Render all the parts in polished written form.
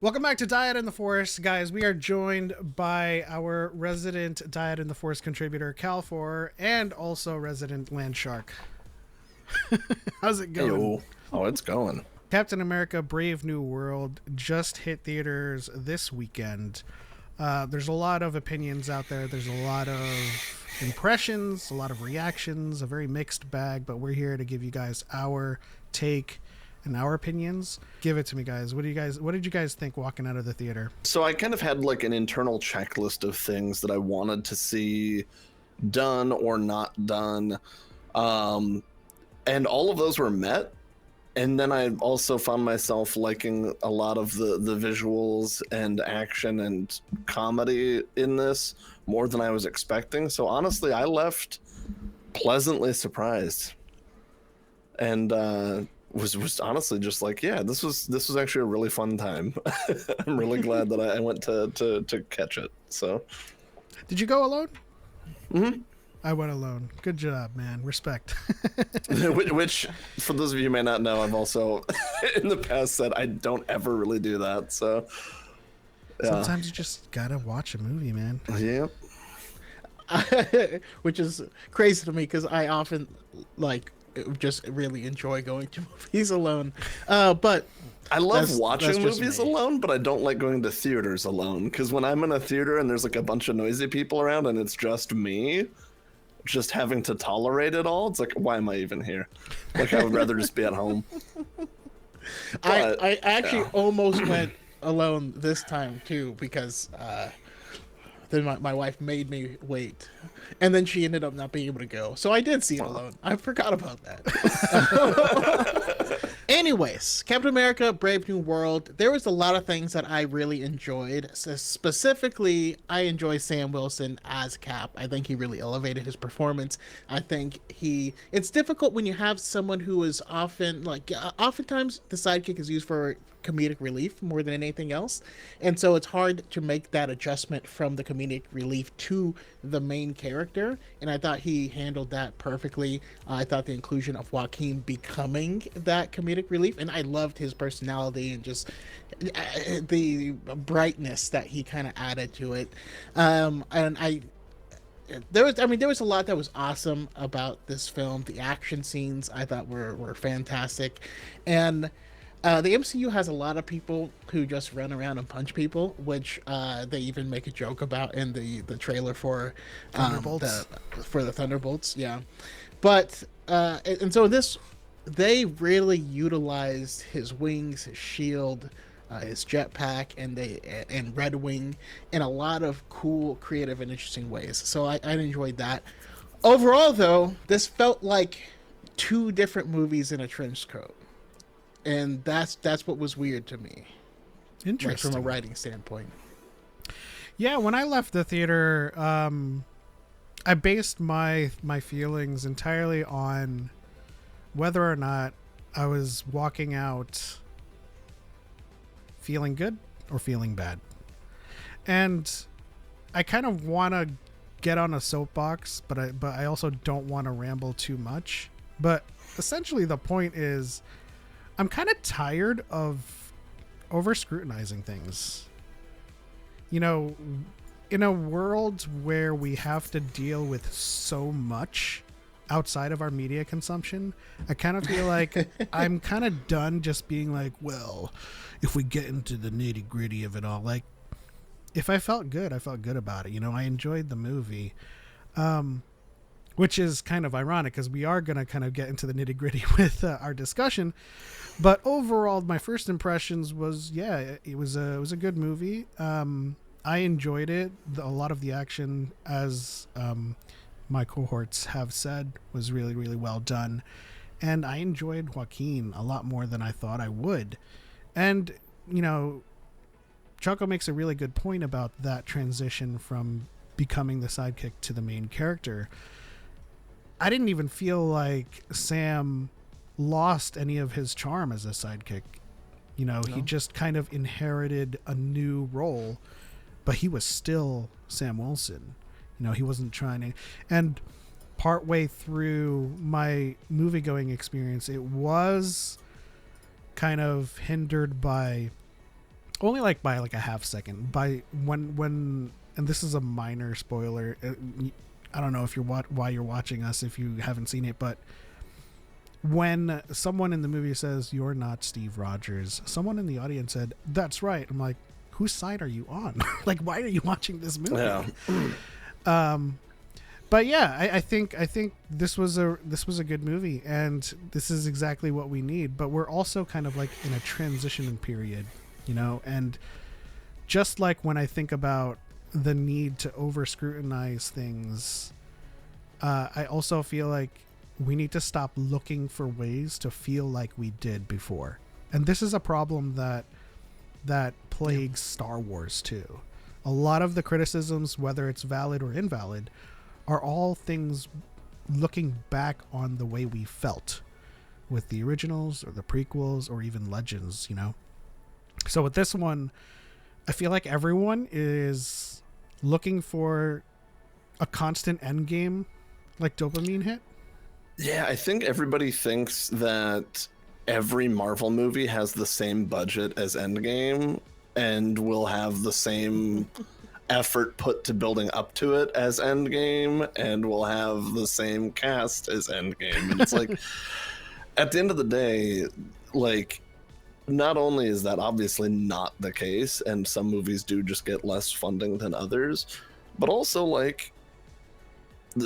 Welcome back to DYAD in the Force, guys. We are joined by our resident DYAD in the Force contributor, Calfor, and also resident Land Shark. How's it going? Yo. Oh, it's going. Captain America Brave New World just hit theaters this weekend. There's a lot of opinions out there. There's a lot of impressions, a lot of reactions, a very mixed bag, but we're here to give you guys our take and our opinions. Give it to me, guys. What did you guys think walking out of the theater? So I kind of had like an internal checklist of things that I wanted to see done or not done. And all of those were met. And then I also found myself liking a lot of the visuals and action and comedy in this more than I was expecting. So honestly, I left pleasantly surprised. And was honestly just like, yeah, this was actually a really fun time. I'm really glad that I went to catch it. So Did you go alone? Mm-hmm. I went alone. Good job, man. Respect. Which, for those of you who may not know, I've also in the past said I don't ever really do that. So yeah. Sometimes you just gotta watch a movie, man. Yep. Which is crazy to me because I often just really enjoy going to movies alone. But I love watching that's movies alone, but I don't like going to theaters alone. Because when I'm in a theater and there's like a bunch of noisy people around and it's just me, just having to tolerate it all, it's like, why am I even here? Like, I would rather just be at home. But, I actually almost went alone this time too because then my wife made me wait, and then she ended up not being able to go. So I did see it alone. I forgot about that. Anyways, Captain America Brave New World, there was a lot of things that I really enjoyed. So specifically, I enjoy Sam Wilson as Cap. I think he really elevated his performance. I think it's difficult when you have someone who is oftentimes the sidekick is used for comedic relief more than anything else, and so it's hard to make that adjustment from the comedic relief to the main character, and I thought he handled that perfectly. I thought the inclusion of Joaquin becoming that comedic relief, and I loved his personality and just the brightness that he kind of added to it. There was a lot that was awesome about this film. The action scenes I thought were fantastic, and the MCU has a lot of people who just run around and punch people, which they even make a joke about in the trailer for Thunderbolts. For the Thunderbolts, yeah. But and so they really utilized his wings, his shield, his jetpack, and Red Wing in a lot of cool, creative, and interesting ways. So I enjoyed that. Overall, though, this felt like two different movies in a trench coat. And that's what was weird to me. Interesting. From a writing standpoint. Yeah, when I left the theater, I based my feelings entirely on whether or not I was walking out feeling good or feeling bad. And I kind of want to get on a soapbox, but I also don't want to ramble too much. But essentially the point is, I'm kind of tired of over scrutinizing things. You know, in a world where we have to deal with so much outside of our media consumption, I kind of feel like I'm kind of done just being like, well, if we get into the nitty gritty of it all, like if I felt good, I felt good about it. You know, I enjoyed the movie. Which is kind of ironic because we are going to kind of get into the nitty gritty with our discussion. But overall, my first impressions was, yeah, it was a good movie. I enjoyed it. A lot of the action, as my cohorts have said, was really, really well done. And I enjoyed Joaquin a lot more than I thought I would. And, you know, Choco makes a really good point about that transition from becoming the sidekick to the main character. I didn't even feel like Sam lost any of his charm as a sidekick. You know, no. He just kind of inherited a new role, but he was still Sam Wilson. You know, he wasn't trying to. And partway through my movie-going experience, it was kind of hindered by Only like by like a half second. By when and this is a minor spoiler. I don't know if why you're watching us if you haven't seen it, but when someone in the movie says you're not Steve Rogers, someone in the audience said, "That's right." I'm like, whose side are you on? Like, why are you watching this movie? Yeah. But yeah, I think this was a good movie, and this is exactly what we need. But we're also kind of like in a transition period, you know. And just like when I think about the need to over scrutinize things, I also feel like we need to stop looking for ways to feel like we did before. And this is a problem that plagues Star Wars too. A lot of the criticisms, whether it's valid or invalid, are all things looking back on the way we felt with the originals or the prequels or even Legends, you know? So with this one, I feel like everyone is looking for a constant end game, like dopamine hit. Yeah, I think everybody thinks that every Marvel movie has the same budget as Endgame and will have the same effort put to building up to it as Endgame and will have the same cast as Endgame. And it's like, at the end of the day, like, not only is that obviously not the case, and some movies do just get less funding than others, but also, like,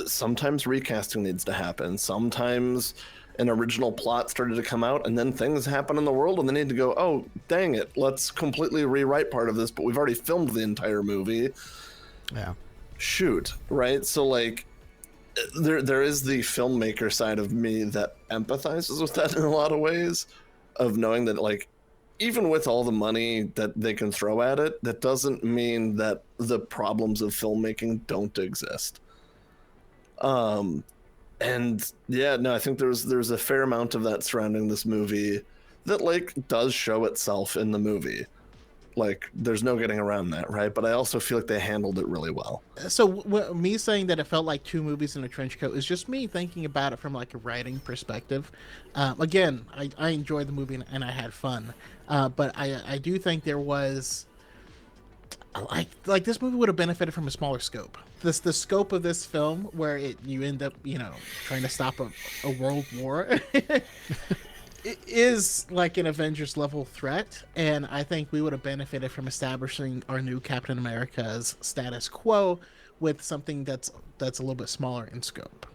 sometimes recasting needs to happen. Sometimes an original plot started to come out and then things happen in the world and they need to go, oh, dang it, let's completely rewrite part of this, but we've already filmed the entire movie. Yeah. Shoot, right? So, like, there is the filmmaker side of me that empathizes with that in a lot of ways, of knowing that, like, even with all the money that they can throw at it, that doesn't mean that the problems of filmmaking don't exist. And yeah, no, I think there's a fair amount of that surrounding this movie that, like, does show itself in the movie. Like, there's no getting around that, right? But I also feel like they handled it really well. So me saying that it felt like two movies in a trench coat is just me thinking about it from like a writing perspective. Again, I enjoyed the movie and I had fun, but I do think there was like this movie would have benefited from a smaller scope. The scope of this film, where you end up, you know, trying to stop a world war, it is like an Avengers level threat, and I think we would have benefited from establishing our new Captain America's status quo with something that's a little bit smaller in scope.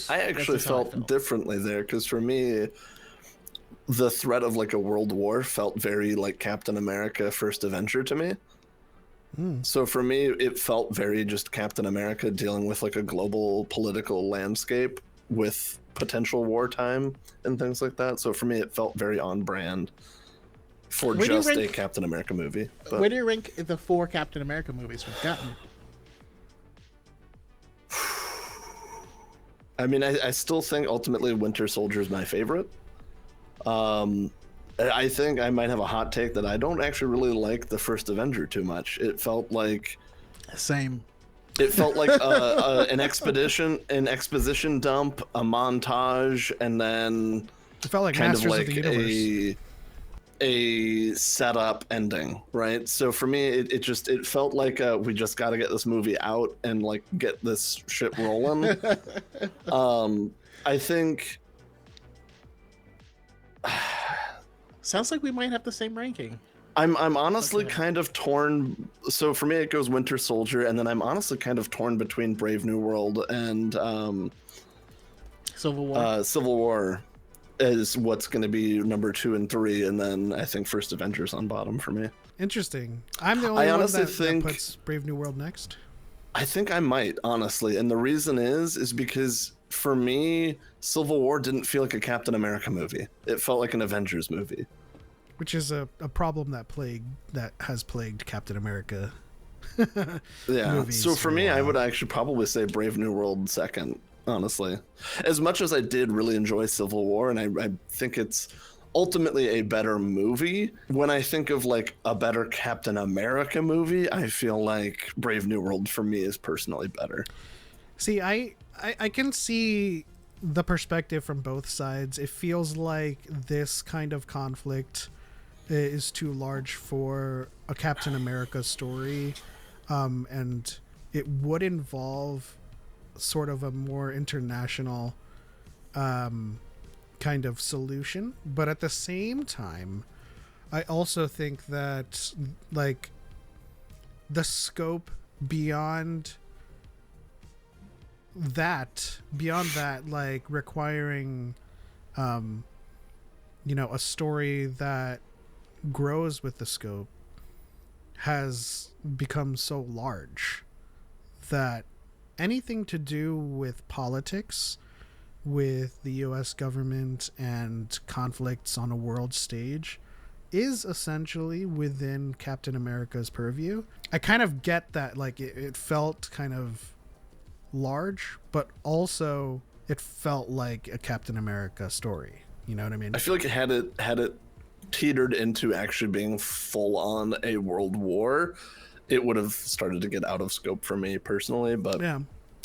I actually felt differently there, because for me, the threat of like a world war felt very like Captain America First Avenger to me. So for me, it felt very just Captain America dealing with like a global political landscape with potential wartime and things like that. So for me, it felt very on brand for just a Captain America movie. But where do you rank the 4 Captain America movies we've gotten? I mean, I still think ultimately Winter Soldier is my favorite. I think I might have a hot take that I don't actually really like the first Avenger too much. It felt like same. It felt like an exposition dump, a montage, and then it felt like kind Masters of like of the Universe. a setup ending, right? So for me, it felt like we just got to get this movie out and like get this shit rolling. I think. Sounds like we might have the same ranking. I'm honestly kind of torn. So for me, it goes Winter Soldier, and then I'm honestly kind of torn between Brave New World and Civil War. Civil War is what's going to be number 2 and 3, and then I think First Avengers on bottom for me. Interesting. I'm the only one that puts Brave New World next. I think I might, honestly, and the reason is because for me, Civil War didn't feel like a Captain America movie. It felt like an Avengers movie. Which is a problem that has plagued Captain America. Yeah. So for me, I would actually probably say Brave New World second, honestly. As much as I did really enjoy Civil War, and I think it's ultimately a better movie, when I think of like a better Captain America movie, I feel like Brave New World for me is personally better. See, I can see the perspective from both sides. It feels like this kind of conflict is too large for a Captain America story, and it would involve sort of a more international kind of solution. But at the same time, I also think that like the scope beyond that, like requiring a story that grows with the scope has become so large that anything to do with politics, with the US government and conflicts on a world stage is essentially within Captain America's purview. I kind of get that, like it felt kind of large, but also it felt like a Captain America story. You know what I mean? I feel like had it teetered into actually being full on a world war, it would have started to get out of scope for me personally. But yeah,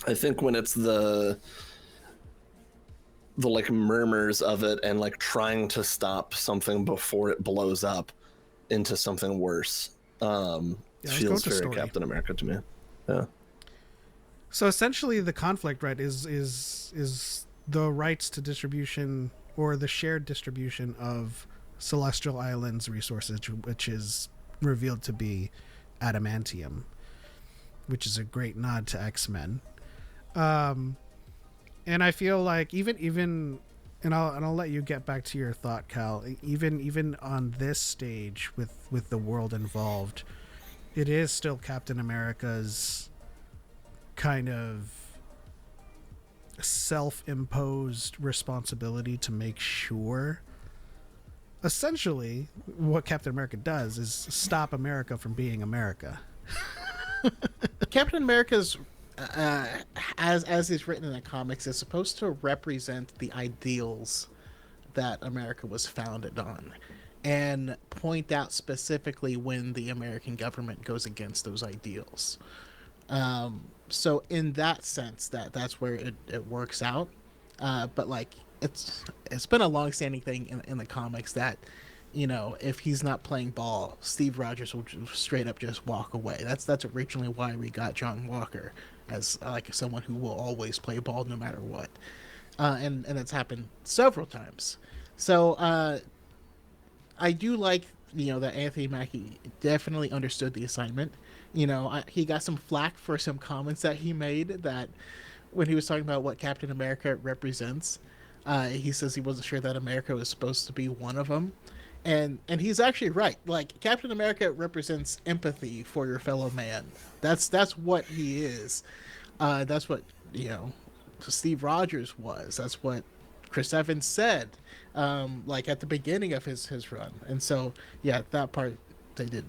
I think when it's the like murmurs of it and like trying to stop something before it blows up into something worse, feels very story. Captain America to me. Yeah. So essentially, the conflict, right, is the rights to distribution or the shared distribution of Celestial Islands resources, which is revealed to be adamantium, which is a great nod to X-Men. And I feel like even and I'll let you get back to your thought, Cal. Even on this stage with the world involved, it is still Captain America's kind of self-imposed responsibility to make sure. Essentially, what Captain America does is stop America from being America. Captain America's as is written in the comics, is supposed to represent the ideals that America was founded on, and point out specifically when the American government goes against those ideals. So in that sense, that's where it works out. But like it's been a long-standing thing in the comics that, if he's not playing ball, Steve Rogers will straight up just walk away. That's originally why we got John Walker as like someone who will always play ball no matter what. And it's happened several times. So I do like, that Anthony Mackie definitely understood the assignment. He got some flack for some comments that he made, that when he was talking about what Captain America represents, he says he wasn't sure that America was supposed to be one of them. And he's actually right. Like, Captain America represents empathy for your fellow man. That's what he is. That's what, Steve Rogers was. That's what Chris Evans said, like at the beginning of his run. And so, yeah, that part they did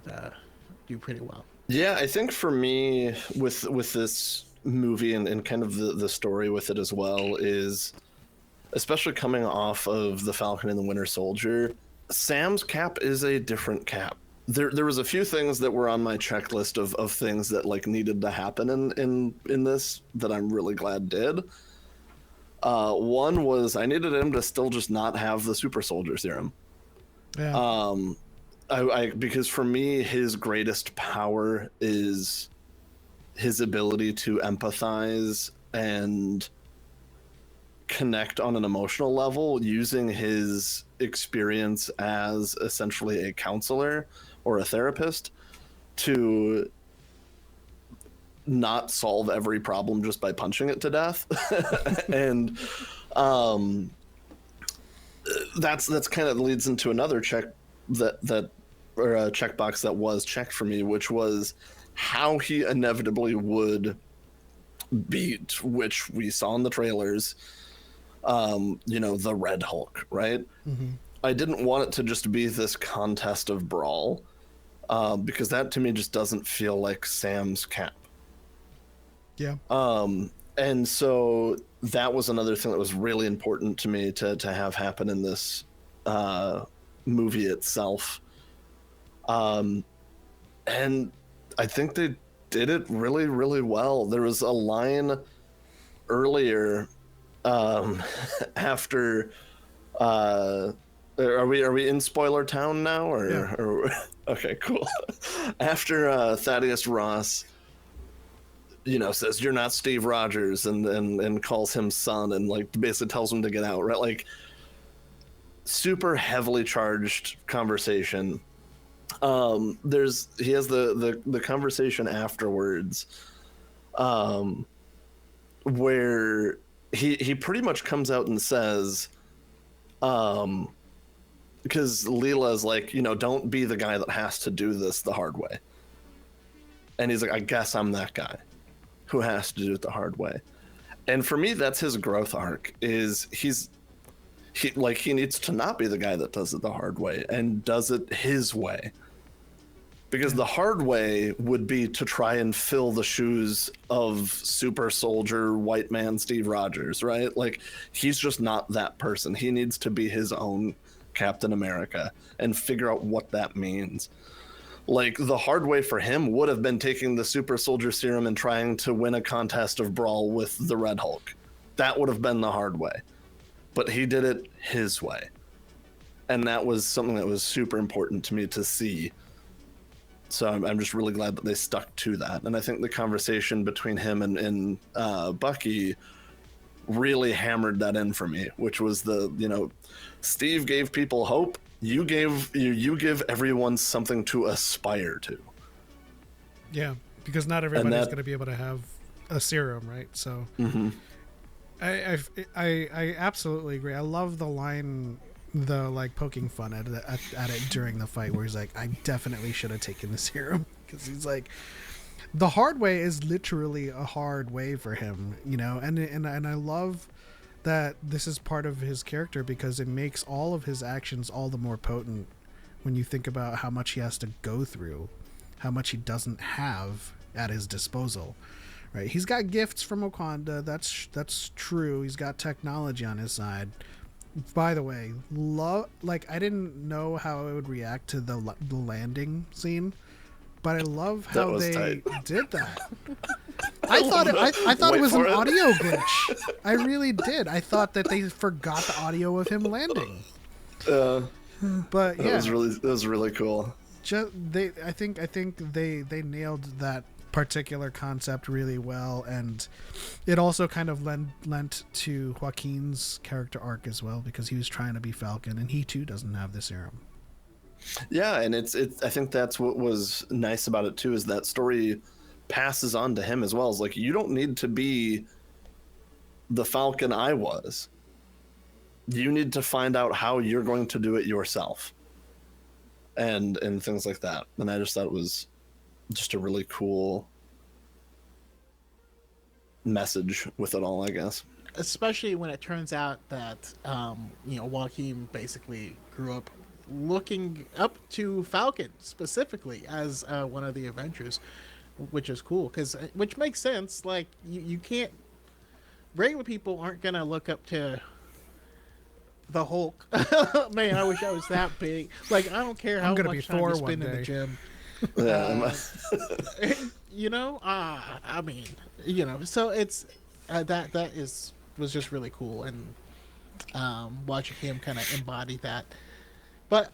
do pretty well. Yeah, I think for me with this movie and kind of the story with it as well is, especially coming off of The Falcon and the Winter Soldier, Sam's Cap is a different Cap. There was a few things that were on my checklist of things that like needed to happen in this that I'm really glad did. One was I needed him to still just not have the super soldier serum. Yeah. Because for me, his greatest power is his ability to empathize and connect on an emotional level using his experience as essentially a counselor or a therapist to not solve every problem just by punching it to death. And that's kind of leads into another check or a checkbox that was checked for me, which was how he inevitably would beat, which we saw in the trailers, the Red Hulk, right? Mm-hmm. I didn't want it to just be this contest of brawl, because that to me just doesn't feel like Sam's Cap. Yeah. And so that was another thing that was really important to me to have happen in this movie itself. And I think they did it really, really well. There was a line earlier after Are we in spoiler town now, or, Yeah. or okay, cool. After Thaddeus Ross, says you're not Steve Rogers, and calls him son, and like basically tells him to get out, right? Like super heavily charged conversation. He has the conversation afterwards, where he pretty much comes out and says, because Leela's like, don't be the guy that has to do this the hard way. And he's like, I guess I'm that guy who has to do it the hard way. And for me, that's his growth arc, is he needs to not be the guy that does it the hard way and does it his way. Because the hard way would be to try and fill the shoes of super soldier white man Steve Rogers, right? Like, he's just not that person. He needs to be his own Captain America and figure out what that means. Like, the hard way for him would have been taking the super soldier serum and trying to win a contest of brawl with the Red Hulk. That would have been the hard way. But he did it his way. And that was something that was super important to me to see. So I'm just really glad that they stuck to that. And I think the conversation between him and Bucky really hammered that in for me, which was Steve gave people hope. You give everyone something to aspire to. Yeah, because not everybody's going to be able to have a serum, right? So I absolutely agree. I love the line, the like poking fun at it during the fight, where he's like, I definitely should have taken the serum, because he's like, the hard way is literally a hard way for him, and I love that this is part of his character, because it makes all of his actions all the more potent when you think about how much he has to go through, how much he doesn't have at his disposal, right? He's got gifts from Wakanda, that's true. He's got technology on his side. By the way, I didn't know how I would react to the landing scene, but I love how they did that. I thought it was an audio glitch. I really did. I thought that they forgot the audio of him landing. But yeah, that was really cool. I think they nailed that particular concept really well, and it also kind of lent to Joaquin's character arc as well, because he was trying to be Falcon, and he too doesn't have the serum. Yeah, and it's I think that's what was nice about it too, is that story passes on to him as well. It's like, you don't need to be the Falcon I was. You need to find out how you're going to do it yourself, and things like that. And I just thought it was just a really cool message with it all, I guess. Especially when it turns out that Joaquin basically grew up looking up to Falcon specifically as one of the Avengers, which is cool, which makes sense. Like, you can't, regular people aren't gonna look up to the Hulk. Man, I wish I was that big. Like, I don't care how much time you spend in the gym. I mean, so it's that was just really cool, and watching him kind of embody that. But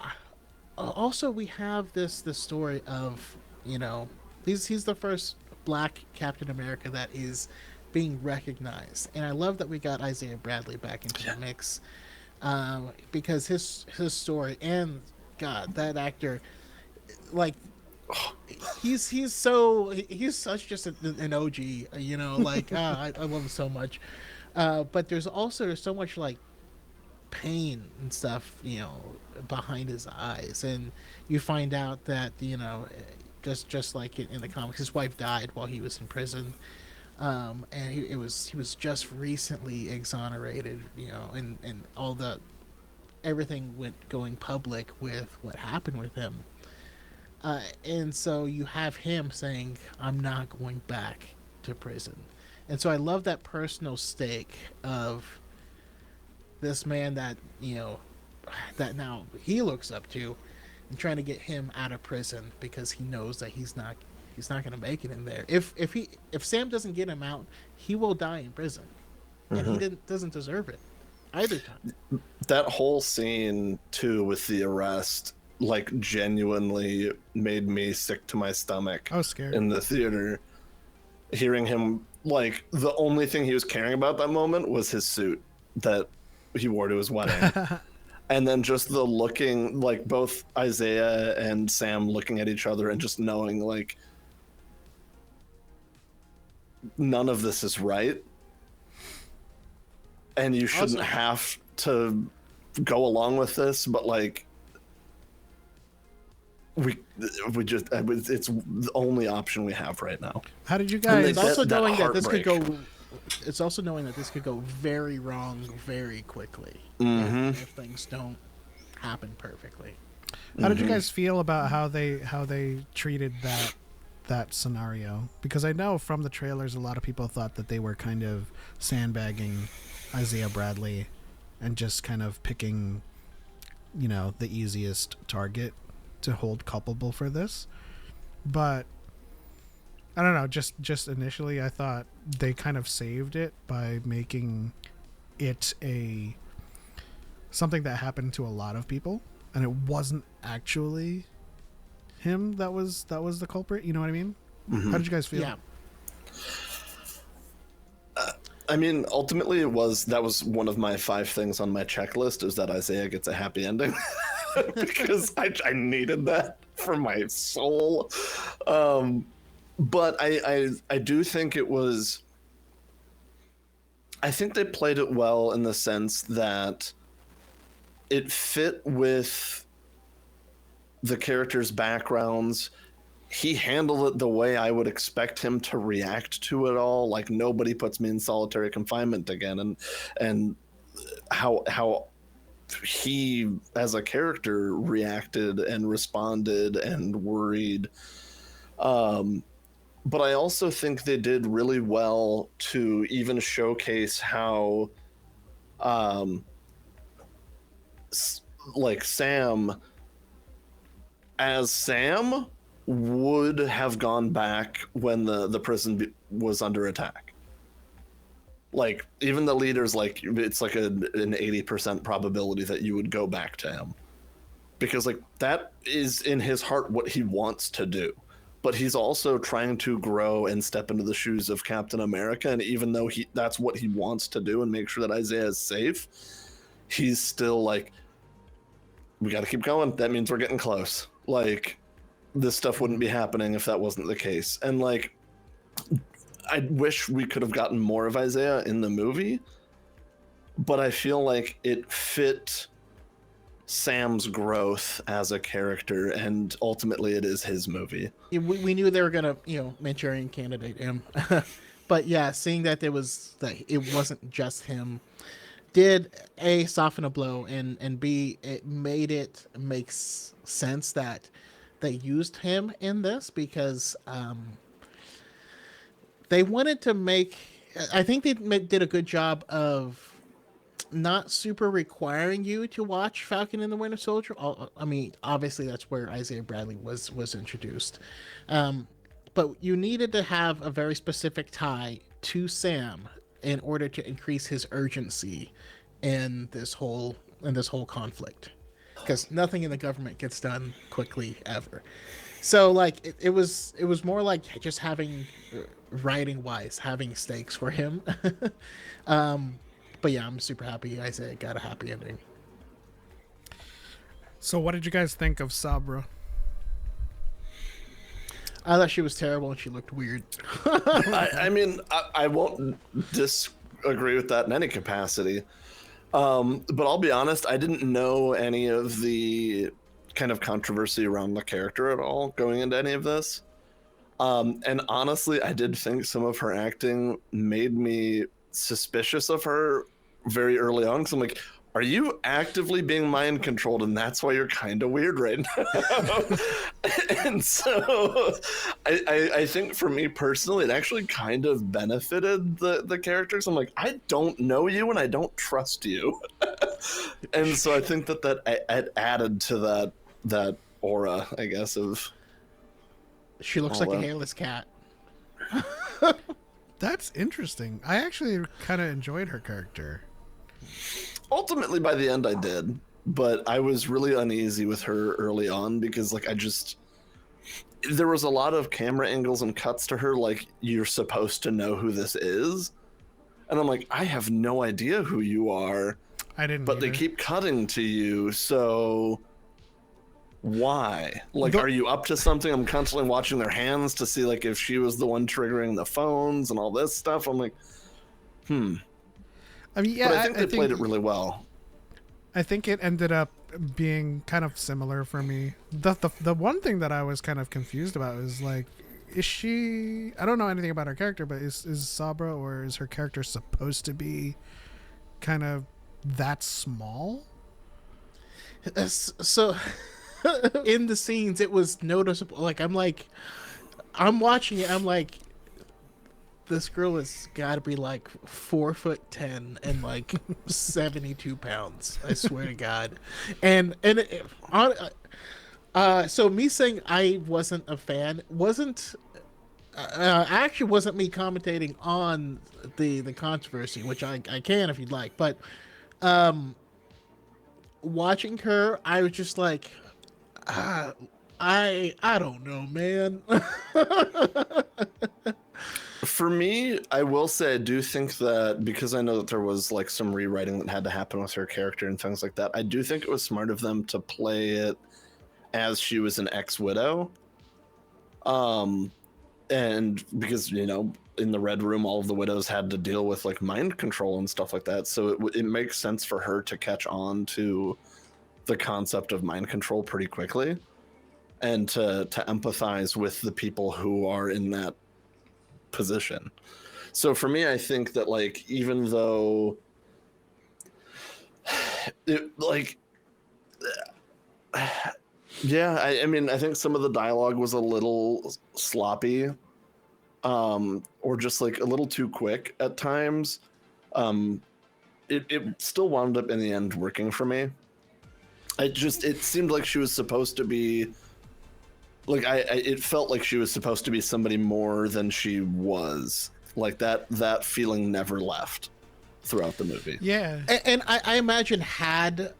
also, we have this story of, he's the first Black Captain America that is being recognized, and I love that we got Isaiah Bradley back into the mix, because his story, and God, that actor, like, he's such just an OG, like, I love him so much, but there's so much like pain and stuff, behind his eyes, and you find out that just like in the comics, his wife died while he was in prison, and he was just recently exonerated, and all everything went going public with what happened with him, and so you have him saying, I'm not going back to prison, and so I love that personal stake of this man that that now he looks up to, and trying to get him out of prison, because he knows that he's not going to make it in there. If Sam doesn't get him out, he will die in prison, and he doesn't deserve it. Either time. That whole scene too with the arrest, like, genuinely made me sick to my stomach. I was scared. In the theater, hearing him, like, the only thing he was caring about that moment was his suit that he wore to his wedding. And then just the looking, like, both Isaiah and Sam looking at each other and just knowing, like, none of this is right. And you shouldn't have to go along with this, but, like, we just, it's the only option we have right now. How did you guys? It's also knowing that this could heartbreak. go. It's also knowing that this could go very wrong very quickly if things don't happen perfectly. How did you guys feel about how they treated that scenario? Because I know from the trailers, a lot of people thought that they were kind of sandbagging Isaiah Bradley and just kind of picking, you know, the easiest target to hold culpable for this. But I don't know, just initially I thought they kind of saved it by making it something that happened to a lot of people, and it wasn't actually him that was the culprit, you know what I mean? How did you guys feel? Yeah. I mean, ultimately, that was one of my 5 things on my checklist, is that Isaiah gets a happy ending. Because I needed that for my soul. But I do think it was... I think they played it well in the sense that it fit with the characters' backgrounds. He handled it the way I would expect him to react to it all. Like, nobody puts me in solitary confinement again, and how he as a character reacted and responded and worried. But I also think they did really well to even showcase how like Sam as Sam would have gone back when the prison was under attack. Like, even the leaders, like, it's like an 80% probability that you would go back to him. Because, like, that is in his heart what he wants to do. But he's also trying to grow and step into the shoes of Captain America. And even though that's what he wants to do and make sure that Isaiah is safe, he's still like, we got to keep going. That means we're getting close. Like, this stuff wouldn't be happening if that wasn't the case. And, like, I wish we could have gotten more of Isaiah in the movie, but I feel like it fit Sam's growth as a character, and ultimately it is his movie. We knew they were gonna, Manchurian Candidate him, but yeah, seeing that it wasn't just him did A, soften a blow, and B, it made it makes sense that they used him in this because they wanted to make. I think they did a good job of not super requiring you to watch Falcon and the Winter Soldier. I mean, obviously that's where Isaiah Bradley was introduced, but you needed to have a very specific tie to Sam in order to increase his urgency in this whole conflict, because nothing in the government gets done quickly ever. So, like, it was more like just having writing wise having stakes for him. But yeah, I'm super happy Isaiah got a happy ending. So what did you guys think of Sabra? I thought she was terrible and she looked weird. I mean, I won't disagree with that in any capacity. But I'll be honest, I didn't know any of the kind of controversy around the character at all going into any of this. And honestly, I did think some of her acting made me suspicious of her very early on. So I'm like, are you actively being mind controlled, and that's why you're kind of weird right now? And so I think for me personally, it actually kind of benefited the characters. I'm like, I don't know you and I don't trust you. And so I think that added to that aura, I guess, of... She looks like a hairless cat. That's interesting. I actually kind of enjoyed her character. ultimately by the end I did, but I was really uneasy with her early on because like there was a lot of camera angles and cuts to her like you're supposed to know who this is. And I'm like, I have no idea who you are. I didn't But either. they keep cutting to you, so why? Like, are you up to something? I'm constantly watching their hands to see like if she was the one triggering the phones and all this stuff. I'm like, I mean, yeah, but I think they played it really well. I think it ended up being kind of similar for me. The one thing that I was kind of confused about is like, is she? I don't know anything about her character, but is Sabra or is her character supposed to be kind of that small? So in the scenes, it was noticeable. Like I'm watching it. I'm like, this girl has got to be like 4'10" and like 72 pounds. I swear to God. So me saying I wasn't a fan wasn't actually wasn't me commentating on the controversy, which I can if you'd like, but watching her, I was just like, I don't know, man. For me, I will say I do think that because I know that there was like some rewriting that had to happen with her character and things like that, I do think it was smart of them to play it as she was an ex-widow. And because, you know, in the Red Room, all of the widows had to deal with like mind control and stuff like that. So it makes sense for her to catch on to the concept of mind control pretty quickly and to empathize with the people who are in that position. So for me, I think that like, even though it like, yeah, I mean, I think some of the dialogue was a little sloppy, or just like a little too quick at times. It still wound up in the end working for me. It seemed like she was supposed to be like it felt like she was supposed to be somebody more than she was. Like that feeling never left throughout the movie. Yeah. And I imagine had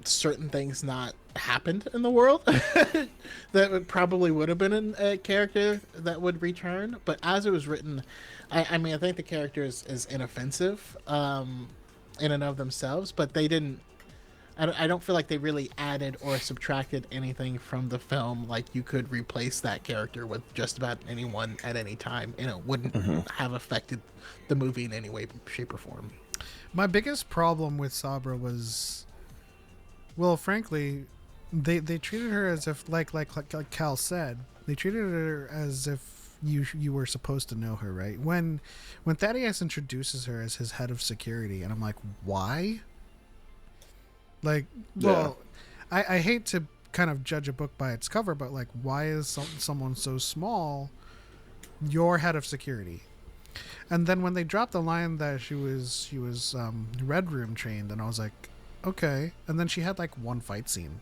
certain things not happened in the world, that probably would have been a character that would return. But as it was written, I mean, I think the character is inoffensive in and of themselves, but they didn't. I don't feel like they really added or subtracted anything from the film. Like, you could replace that character with just about anyone at any time, and it wouldn't have affected the movie in any way, shape, or form. My biggest problem with Sabra was, well, frankly, they treated her as if like Cal said, they treated her as if you were supposed to know her, right? When Thaddeus introduces her as his head of security, and I'm like, why? Like, well, yeah. I hate to kind of judge a book by its cover, but like, why is someone so small your head of security? And then when they dropped the line that she was Red Room trained, and I was like, okay. And then she had like one fight scene,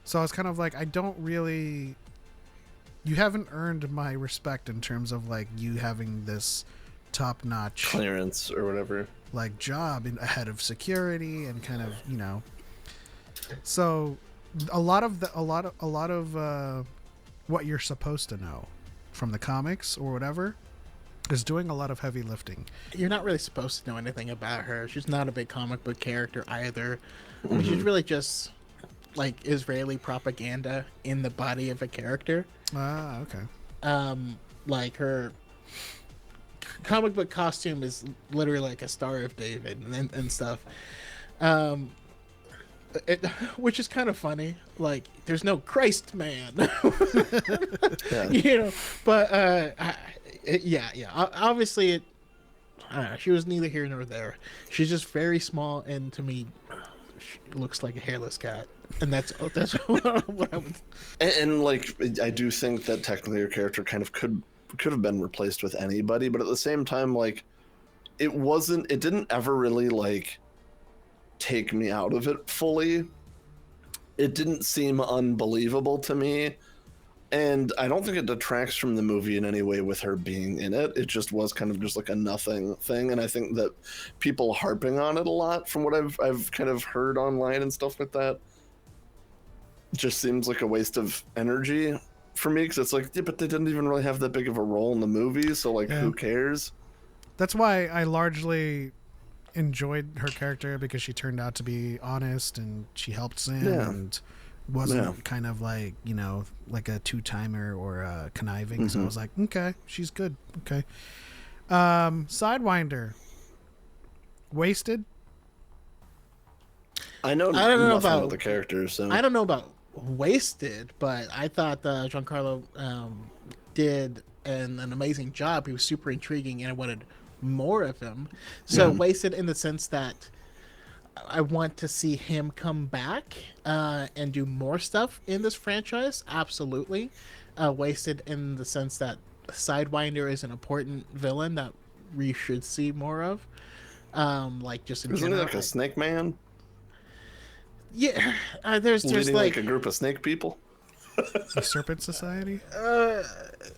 so I was kind of like, I don't really, you haven't earned my respect in terms of like you having this top-notch clearance or whatever, like job in ahead of security and kind of, you know. So a lot of what you're supposed to know from the comics or whatever is doing a lot of heavy lifting. You're not really supposed to know anything about her. She's not a big comic book character either. I mean, she's really just like Israeli propaganda in the body of a character. Ah, okay. Like, her comic book costume is literally like a Star of David and stuff, which is kind of funny. Like, there's no Christ man. Yeah. You know, but obviously she was neither here nor there. She's just very small, and to me she looks like a hairless cat, and that's what I would. And like, I do think that technically her character kind of could have been replaced with anybody, but at the same time, like, it didn't ever really like take me out of it fully. It didn't seem unbelievable to me, And I don't think it detracts from the movie in any way with her being in it. It just was kind of just like a nothing thing. And I think that people harping on it a lot, from what I've kind of heard online and stuff like that, just seems like a waste of energy for me, because it's like, yeah, but they didn't even really have that big of a role in the movie, so like, who cares? That's why I largely enjoyed her character, because she turned out to be honest and she helped Sam and wasn't kind of like, you know, like a two-timer or a conniving. So I was like, okay, she's good. Okay. Sidewinder. Wasted. I don't know about the characters. So. I don't know about wasted, but I thought Giancarlo did an amazing job. He was super intriguing, and I wanted more of him. So wasted in the sense that I want to see him come back and do more stuff in this franchise. Absolutely. Wasted in the sense that Sidewinder is an important villain that we should see more of. Like just in Isn't general. he like a snake man? Yeah, there's Leading like a group of snake people. The Serpent Society.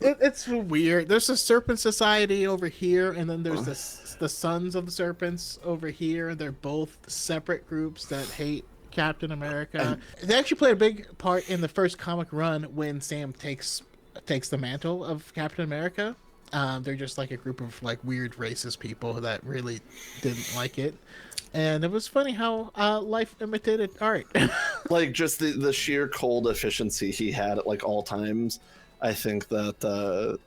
It's weird. There's a Serpent Society over here, and then there's the Sons of the Serpents over here. They're both separate groups that hate Captain America. They actually play a big part in the first comic run when Sam takes the mantle of Captain America. They're just like a group of like weird racist people that really didn't like it. And it was funny how life imitated art. Like just the sheer cold efficiency he had at like all times. I think that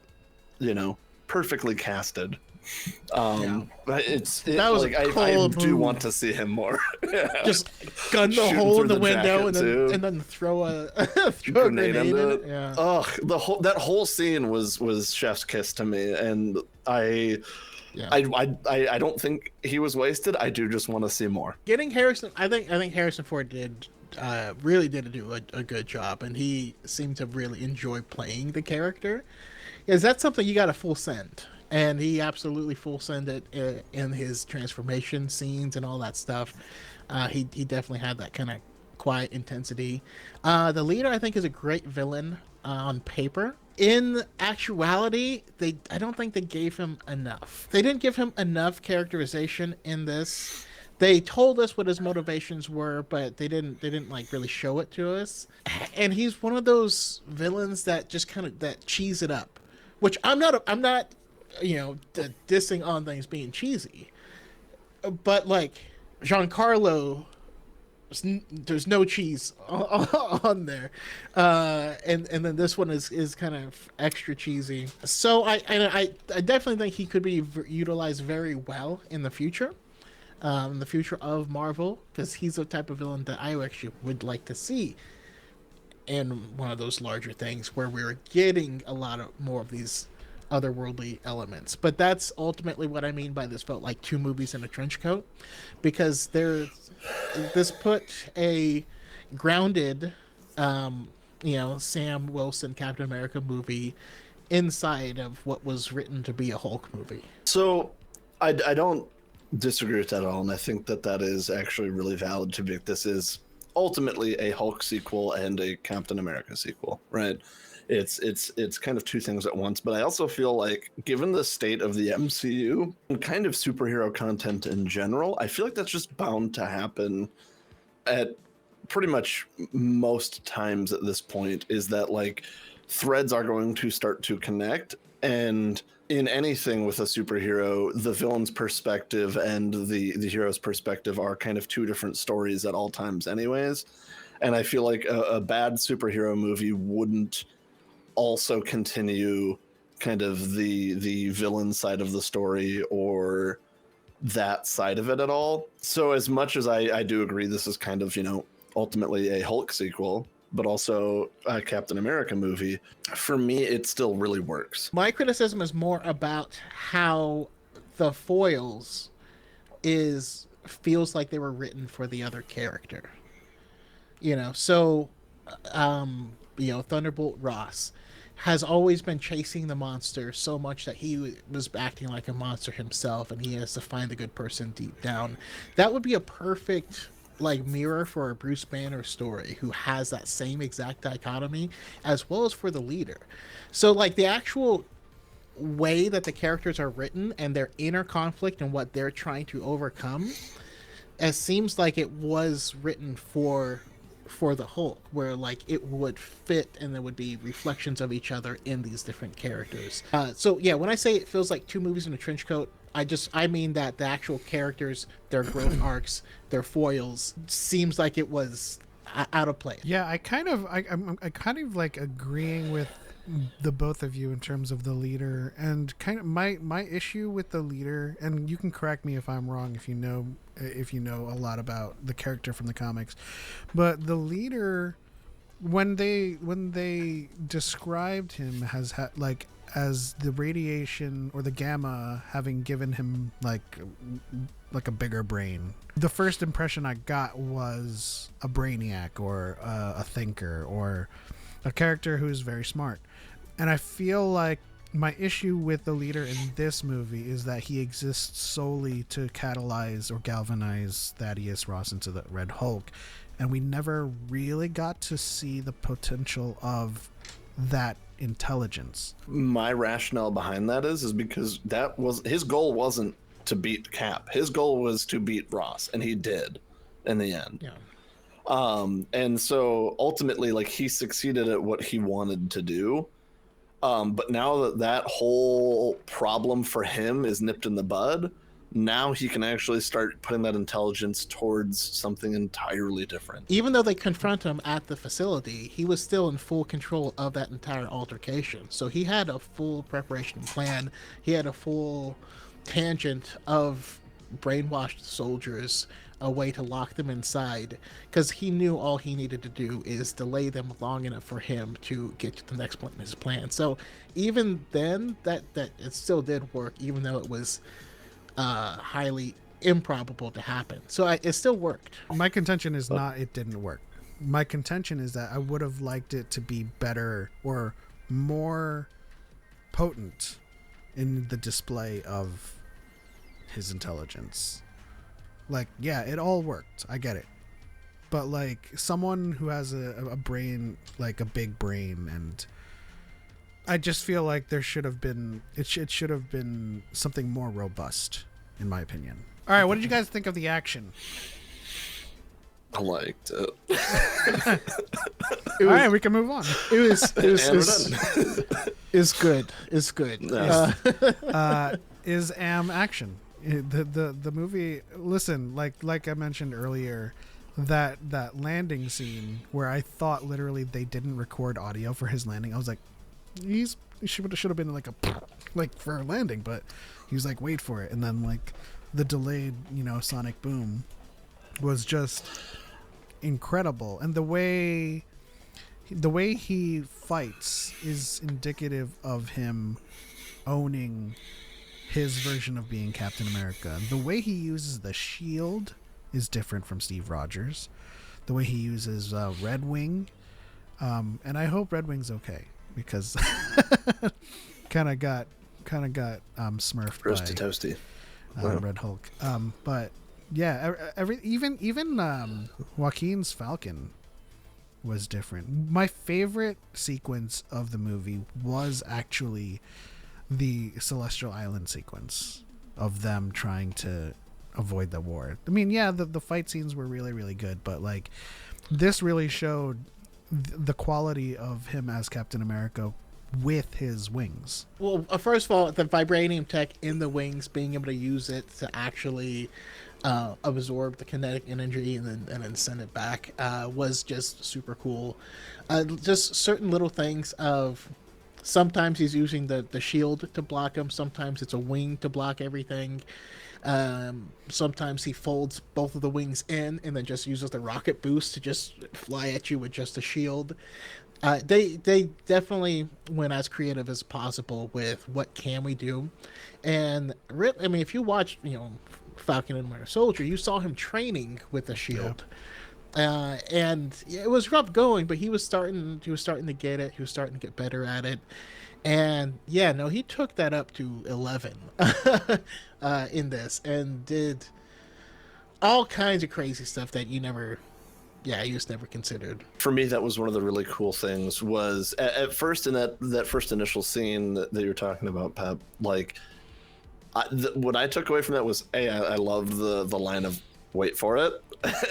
perfectly casted. That was like I do want to see him more. Just gun the hole in the window and then throw a grenade in it. Yeah. Ugh, that whole scene was chef's kiss to me, and I don't think he was wasted. I do just want to see more. Getting Harrison, I think Harrison Ford really did do a good job, and he seemed to really enjoy playing the character. Is that something you got to full send? And he absolutely full send it in his transformation scenes and all that stuff. He definitely had that kind of quiet intensity. The leader, I think, is a great villain on paper. In actuality, I don't think they gave him enough. They didn't give him enough characterization in this. They told us what his motivations were, but they didn't like really show it to us. And he's one of those villains that just kind of that cheese it up, which I'm not dissing on things being cheesy, but like Giancarlo, there's no cheese on there, and then this one is kind of extra cheesy. So I definitely think he could be utilized very well in the future of Marvel, because he's the type of villain that I actually would like to see in one of those larger things where we're getting a lot more of these otherworldly elements. But that's ultimately what I mean by this felt like 2 movies in a trench coat, because this put a grounded Sam Wilson Captain America movie inside of what was written to be a Hulk movie. So I don't disagree with that at all, and I think that is actually really valid to make this is ultimately a Hulk sequel and a Captain America sequel, right? It's kind of 2 things at once, but I also feel like, given the state of the MCU and kind of superhero content in general, I feel like that's just bound to happen at pretty much most times at this point, is that like threads are going to start to connect, and in anything with a superhero, the villain's perspective and the hero's perspective are kind of 2 different stories at all times anyways. And I feel like a bad superhero movie wouldn't also continue kind of the villain side of the story or that side of it at all. So as much as I do agree this is kind of, ultimately a Hulk sequel, but also a Captain America movie, for me, it still really works. My criticism is more about how the foils feels like they were written for the other character. Thunderbolt Ross has always been chasing the monster so much that he was acting like a monster himself, and he has to find the good person deep down. That would be a perfect like mirror for a Bruce Banner story who has that same exact dichotomy, as well as for the leader. So like the actual way that the characters are written and their inner conflict and what they're trying to overcome, it seems like it was written for the Hulk, where like it would fit and there would be reflections of each other in these different characters. So yeah, when I say it feels like two movies in a trench coat, I mean that the actual characters, their growth arcs, their foils, seems like it was out of place. Yeah, I kind of like agreeing with the both of you in terms of the leader, and kind of my issue with the leader, and you can correct me if I'm wrong if you know a lot about the character from the comics, but the leader, when they described him as as the radiation or the gamma having given him like a bigger brain, the first impression I got was a brainiac or a thinker or a character who's very smart. And I feel like my issue with the leader in this movie is that he exists solely to catalyze or galvanize Thaddeus Ross into the Red Hulk, and we never really got to see the potential of that intelligence. My rationale behind that is because that was his goal. Wasn't to beat Cap. His goal was to beat Ross, and he did in the end. Yeah. And so ultimately, like, he succeeded at what he wanted to do. But now that that whole problem for him is nipped in the bud, now he can actually start putting that intelligence towards something entirely different. Even though they confront him at the facility, he was still in full control of that entire altercation. So he had a full preparation plan. He had a full tangent of brainwashed soldiers, a way to lock them inside, because he knew all he needed to do is delay them long enough for him to get to the next point in his plan. So even then, that it still did work, even though it was highly improbable to happen. So it still worked. My contention is not it didn't work. My contention is that I would have liked it to be better or more potent in the display of his intelligence. Like, yeah, it all worked. I get it. But like someone who has a brain, like a big brain, and I just feel like there should have been it should have been something more robust, in my opinion. All right, what did you guys think of the action? I liked it. All right, we can move on. It was good. It's good. Yeah. Is action. The movie, listen, like I mentioned earlier, that landing scene where I thought literally they didn't record audio for his landing. I was like, he should have been like for a landing, but he was like, wait for it, and then like the delayed sonic boom was just incredible, and the way he fights is indicative of him owning his version of being Captain America. The way he uses the shield is different from Steve Rogers. The way he uses Red Wing, and I hope Red Wing's okay, because kind of got smurfed Roasty by toasty. Red Hulk. But yeah, even Joaquin's Falcon was different. My favorite sequence of the movie was actually the Celestial Island sequence of them trying to avoid the war. I mean, yeah, the fight scenes were really, really good, but like this really showed the quality of him as Captain America with his wings. Well, first of all, the vibranium tech in the wings, being able to use it to actually absorb the kinetic energy and then send it back was just super cool. Just certain little things of sometimes he's using the shield to block him, sometimes it's a wing to block everything. Sometimes he folds both of the wings in and then just uses the rocket boost to just fly at you with just a shield. They definitely went as creative as possible with what can we do. And I mean, if you watch, Falcon and Winter Soldier, you saw him training with a shield. Yeah. And it was rough going, but he was starting to get it. He was starting to get better at it. And yeah, no, he took that up to 11 in this and did all kinds of crazy stuff that you just never considered. For me, that was one of the really cool things was at first in that first initial scene that you're talking about, Pep, like what I took away from that was, I loved the line of wait for it.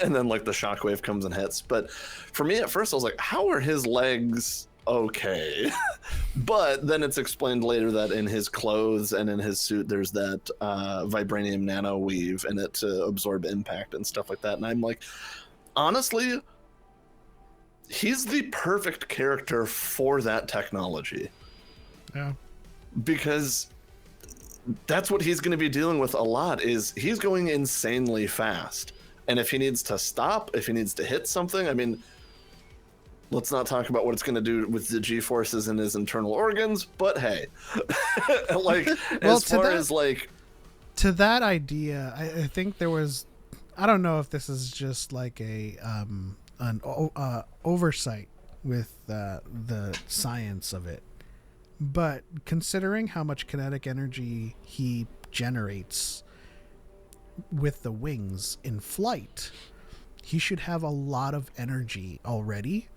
And then like the shockwave comes and hits. But for me at first, I was like, how are his legs okay? But then it's explained later that in his clothes and in his suit, there's that vibranium nano weave in it to absorb impact and stuff like that. And I'm like, honestly, he's the perfect character for that technology. Yeah. Because that's what he's going to be dealing with a lot, is he's going insanely fast. And if he needs to stop, if he needs to hit something, I mean, let's not talk about what it's going to do with the G-forces in his internal organs, but hey, like, well, as far as like... To that idea, I think there was, I don't know if this is just like an oversight with the science of it, but considering how much kinetic energy he generates with the wings in flight, he should have a lot of energy already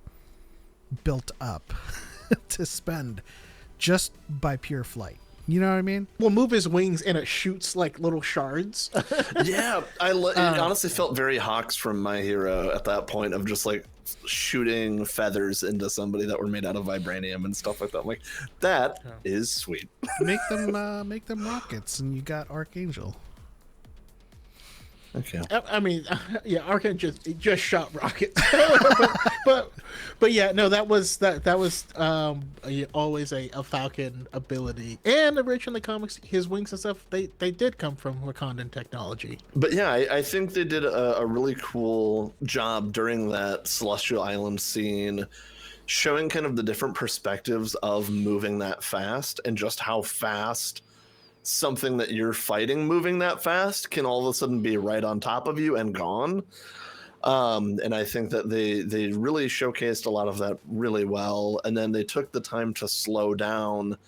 built up to spend just by pure flight. You know what I mean? We'll move his wings and it shoots like little shards. Yeah, it honestly felt very Hawks from My Hero at that point, of just like shooting feathers into somebody that were made out of vibranium and stuff like that. I'm like, that is sweet. Make them rockets, and you got Archangel. Okay. I mean, yeah, Archangel just shot rockets, but yeah, no, that was always a Falcon ability, and originally in the comics, his wings and stuff, they did come from Wakandan technology. But yeah, I think they did a really cool job during that Celestial Island scene, showing kind of the different perspectives of moving that fast and just how fast something that you're fighting moving that fast can all of a sudden be right on top of you and gone. And I think that they really showcased a lot of that really well. And then they took the time to slow down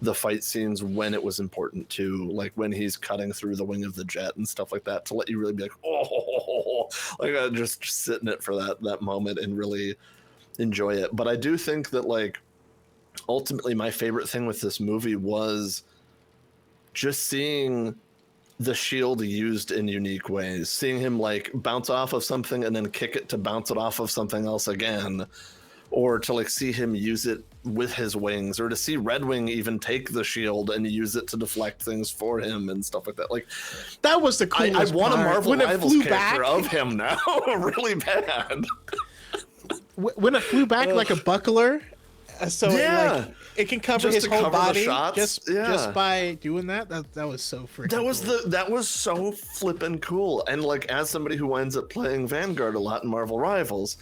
the fight scenes when it was important to, like when he's cutting through the wing of the jet and stuff like that, to let you really be like, oh, like just sit in it for that moment and really enjoy it. But I do think that, like, ultimately my favorite thing with this movie was just seeing the shield used in unique ways, seeing him like bounce off of something and then kick it to bounce it off of something else again, or to like see him use it with his wings, or to see Red Wing even take the shield and use it to deflect things for him and stuff like that. Like, that was the coolest I want a Marvel when Rivals character of him now, really bad. When it flew back like a buckler, so yeah. It can cover just his whole body just by doing that. That was so freaking cool. That was so flippin' cool. And like, as somebody who winds up playing Vanguard a lot in Marvel Rivals,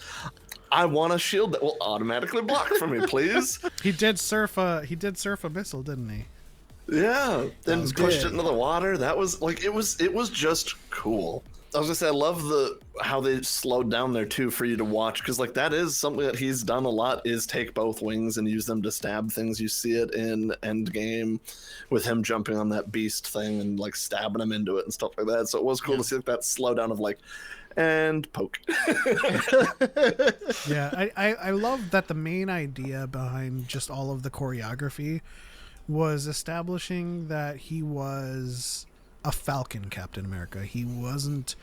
I want a shield that will automatically block for me, please. He did surf a missile, didn't he? Yeah, then pushed it into the water. That was like, it was just cool. I was gonna say, I love how they slowed down there too for you to watch, because like that is something that he's done a lot, is take both wings and use them to stab things. You see it in Endgame with him jumping on that beast thing and like stabbing him into it and stuff like that. So it was cool to see like that slowdown of like, and poke. Yeah, I love that the main idea behind just all of the choreography was establishing that he was a Falcon Captain America. He wasn't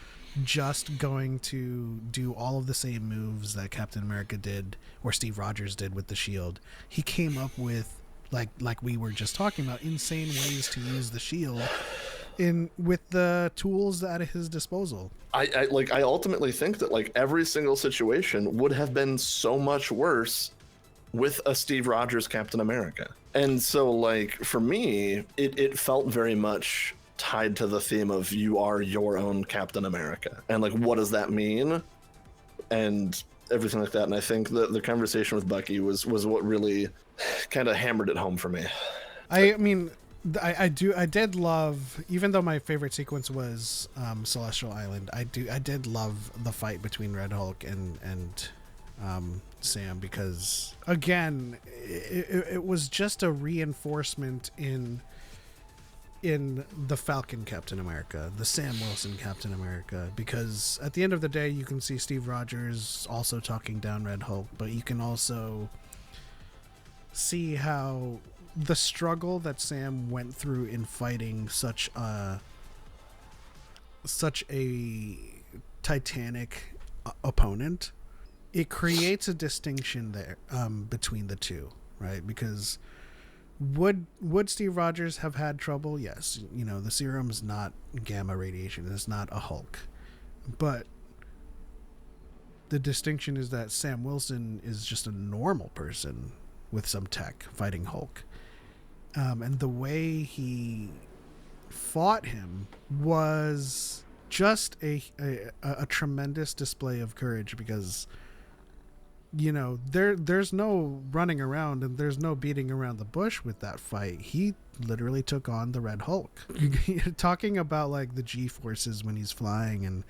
just going to do all of the same moves that Captain America did or Steve Rogers did with the shield. He came up with, like we were just talking about, insane ways to use the shield with the tools at his disposal. I ultimately think that like every single situation would have been so much worse with a Steve Rogers Captain America. And so like for me, it felt very much tied to the theme of you are your own Captain America, and like what does that mean and everything like that. And I think that the conversation with Bucky was what really kind of hammered it home for me. I mean, I did love, even though my favorite sequence was Celestial Island, I did love the fight between Red Hulk and Sam, because again it was just a reinforcement in in the Falcon Captain America, the Sam Wilson Captain America, because at the end of the day, you can see Steve Rogers also talking down Red Hulk, but you can also see how the struggle that Sam went through in fighting such a titanic opponent, it creates a distinction there between the two, right? Because would Steve Rogers have had trouble? Yes, you know, the serum is not gamma radiation, it's not a Hulk, but the distinction is that Sam Wilson is just a normal person with some tech fighting Hulk, and the way he fought him was just a tremendous display of courage, because you know there's no running around and there's no beating around the bush with that fight. He literally took on the Red Hulk. You're talking about like the G-forces when he's flying and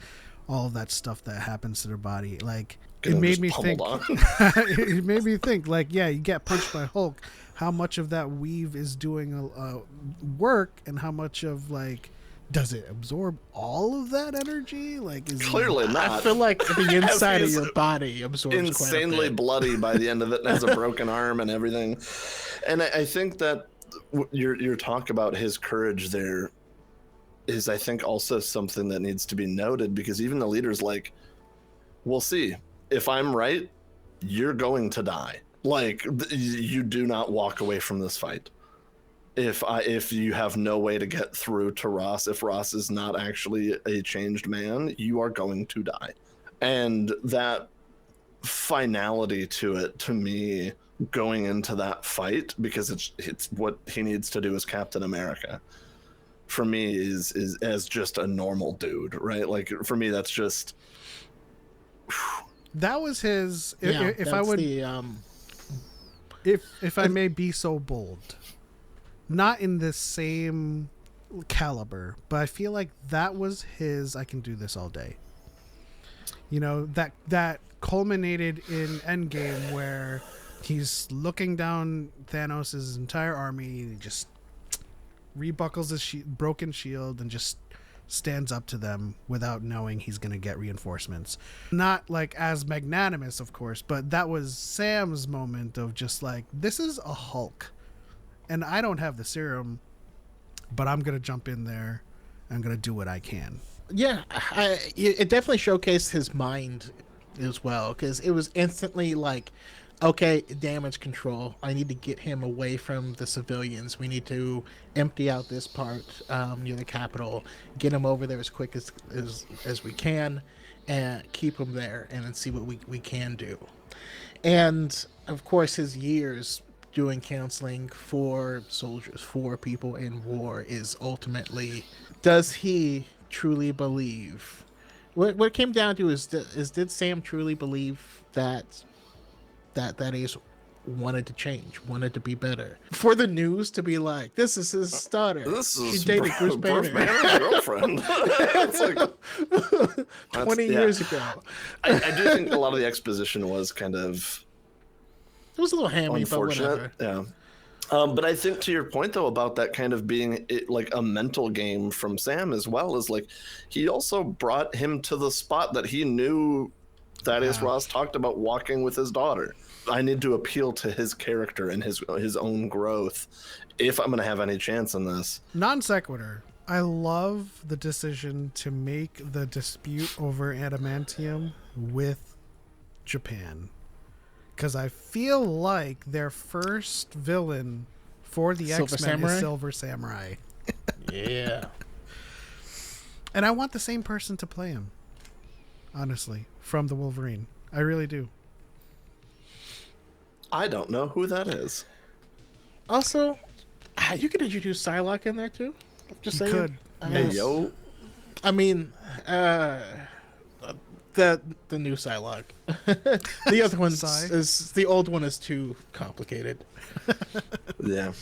all of that stuff that happens to their body. Like it made me think it made me think like, yeah, you get punched by Hulk, how much of that weave is doing work, and how much of like, does it absorb all of that energy? Like, is Clearly not. I feel like the inside of your body absorbs insanely quite a bit. bloody by the end of it, and has a broken arm and everything. And I think that your talk about his courage there is, I think, also something that needs to be noted, because even the leader's like, we'll see. If I'm right, you're going to die. Like, you do not walk away from this fight. If you have no way to get through to Ross, if Ross is not actually a changed man, you are going to die. And that finality to it, to me, going into that fight, because it's what he needs to do as Captain America, for me is as just a normal dude, right? Like, for me, that's just... That was his... Yeah, if I would... If I may be so bold, not in the same caliber, but I feel like that was his I can do this all day. You know, that culminated in Endgame, where he's looking down Thanos' entire army, he just rebuckles his broken shield and just stands up to them without knowing he's going to get reinforcements. Not like as magnanimous, of course, but that was Sam's moment of just like, this is a Hulk and I don't have the serum, but I'm going to jump in there. I'm going to do what I can. Yeah, it definitely showcased his mind as well, because it was instantly like, okay, damage control. I need to get him away from the civilians. We need to empty out this part near the Capitol, get him over there as quick as we can, and keep him there, and then see what we can do. And of course, his years doing counseling for soldiers, for people in war, is ultimately, does he truly believe? What it came down to is did Sam truly believe that Ace wanted to change, wanted to be better? For the news to be like, this is his daughter. She dated Bruce Banner's girlfriend. It's like 20 years ago. I do think a lot of the exposition was kind of... It was a little hammy, but whatever. Yeah. But I think, to your point, though, about that kind of being like a mental game from Sam as well, is like, he also brought him to the spot that he knew Thaddeus Ross talked about, walking with his daughter. I need to appeal to his character and his own growth if I'm going to have any chance in this. Non sequitur. I love the decision to make the dispute over adamantium with Japan, because I feel like their first villain for the X-Men is Silver Samurai. Yeah. And I want the same person to play him, honestly, from the Wolverine. I really do. I don't know who that is. Also, you could introduce Psylocke in there too. Just saying. Could. Hey, yo. I mean, the new Psylocke. The other one is the old one is too complicated. Yeah.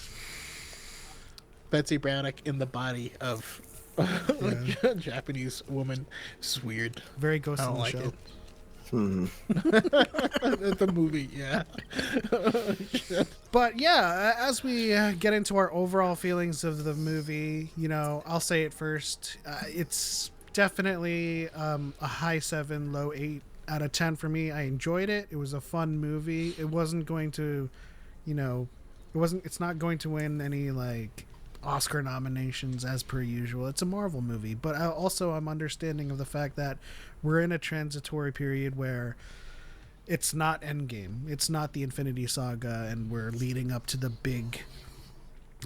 Betsy Braddock in the body of a Japanese woman. It's weird. Very Ghost I in don't the like Shell. it. The movie, yeah. But yeah, as we get into our overall feelings of the movie, you know, I'll say it first. It's definitely a high 7, low 8 out of 10 for me. I enjoyed it. It was a fun movie. It wasn't going to, you know, it's not going to win any like Oscar nominations as per usual. It's a Marvel movie, but I'm understanding of the fact that we're in a transitory period where it's not Endgame, it's not the Infinity Saga, and we're leading up to the big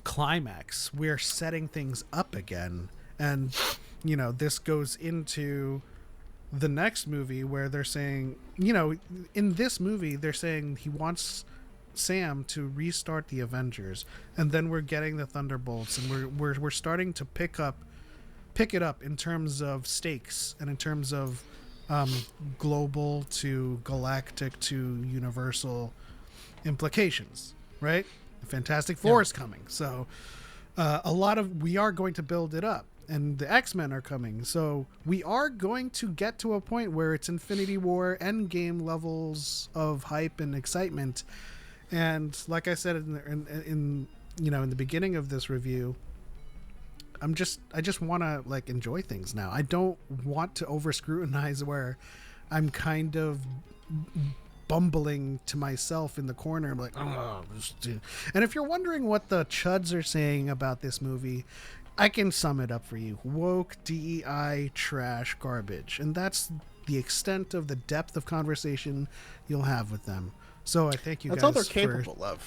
climax. We're setting things up again, and you know, this goes into the next movie where they're saying, you know, in this movie they're saying he wants Sam to restart the Avengers, and then we're getting the Thunderbolts, and we're starting to pick it up in terms of stakes and in terms of global to galactic to universal implications, right? The Fantastic Four is coming, so we are going to build it up, and the X-Men are coming, so we are going to get to a point where it's Infinity War Endgame levels of hype and excitement. And like I said in the beginning of this review, I just want to like enjoy things now. I don't want to over scrutinize where I'm kind of bumbling to myself in the corner. I'm like, oh. And if you're wondering what the chuds are saying about this movie, I can sum it up for you. Woke, DEI, trash, garbage. And that's the extent of the depth of conversation you'll have with them. So I thank you guys. That's all they're capable of.